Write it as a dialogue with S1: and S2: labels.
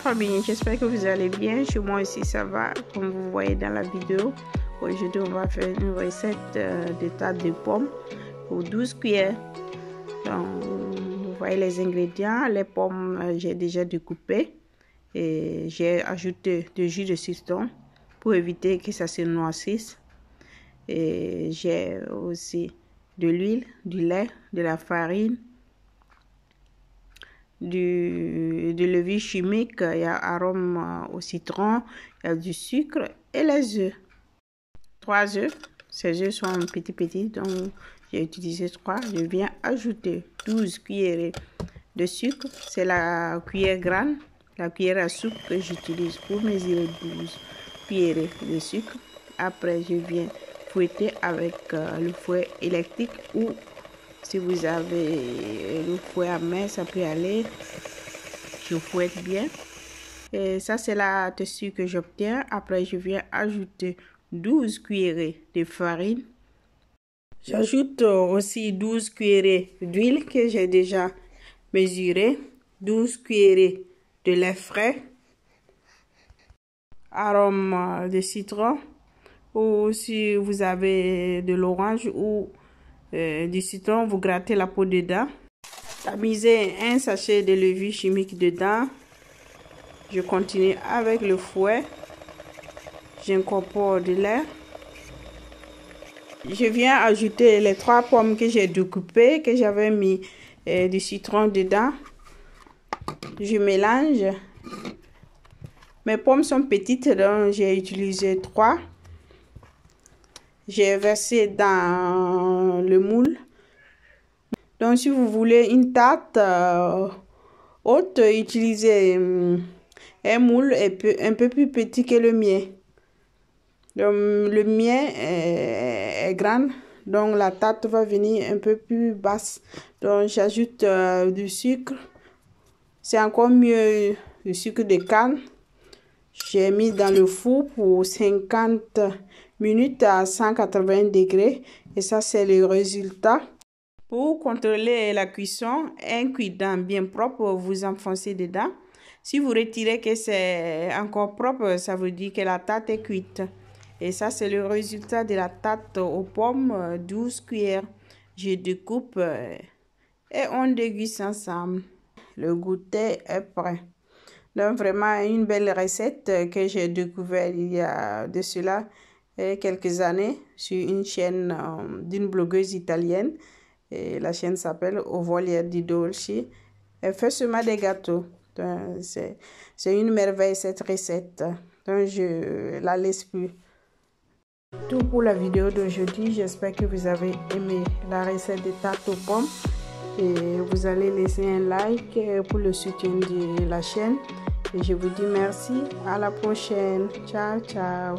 S1: famille, j'espère que vous allez bien. Chez moi aussi ça va, comme vous voyez dans la vidéo. Aujourd'hui on va faire une recette de tarte de pommes pour 12 cuillères. Donc vous voyez les ingrédients. Les pommes j'ai déjà découpé et j'ai ajouté du jus de citron pour éviter que ça se noircisse. Et j'ai aussi de l'huile, du lait, de la farine, de levure chimique, il y a arôme au citron, il y a du sucre et les œufs. 3 œufs, ces œufs sont petits, donc j'ai utilisé 3. Je viens ajouter 12 cuillerées de sucre, c'est la cuillère grande, la cuillère à soupe que j'utilise pour mesurer 12 cuillerées de sucre. Après je viens fouetter avec le fouet électrique ou si vous avez le fouet à main, ça peut aller. Je fouette bien. Et ça, c'est la texture que j'obtiens. Après, je viens ajouter 12 cuillerées de farine. J'ajoute aussi 12 cuillerées d'huile que j'ai déjà mesurée. 12 cuillerées de lait frais. Arôme de citron. Ou si vous avez de l'orange ou du citron, vous grattez la peau dedans. Tamisez un sachet de levure chimique dedans. Je continue avec le fouet. J'incorpore de l'air. Je viens ajouter les 3 pommes que j'ai découpées, que j'avais mis du citron dedans. Je mélange. Mes pommes sont petites, donc j'ai utilisé 3. J'ai versé dans le moule. Donc, si vous voulez une tarte haute, utilisez un moule un peu plus petit que le mien. Donc, le mien est grand, donc la tarte va venir un peu plus basse. Donc, j'ajoute du sucre. C'est encore mieux le sucre de canne. J'ai mis dans le four pour 50 minutes à 180 degrés. Et ça, c'est le résultat. Pour contrôler la cuisson, un cuidant bien propre, vous enfoncez dedans. Si vous retirez que c'est encore propre, ça veut dire que la tarte est cuite. Et ça, c'est le résultat de la tarte aux pommes, 12 cuillères. Je découpe et on déguste ensemble. Le goûter est prêt. Donc, vraiment une belle recette que j'ai découverte il y a de cela quelques années sur une chaîne d'une blogueuse italienne. Et la chaîne s'appelle Au Voliere di Dolci. Elle fait seulement des gâteaux. C'est une merveille cette recette. Donc, je la laisse plus. Tout pour la vidéo d'aujourd'hui. J'espère que vous avez aimé la recette de tarte aux pommes. Et vous allez laisser un like pour le soutien de la chaîne. Et je vous dis merci. À la prochaine. Ciao, ciao.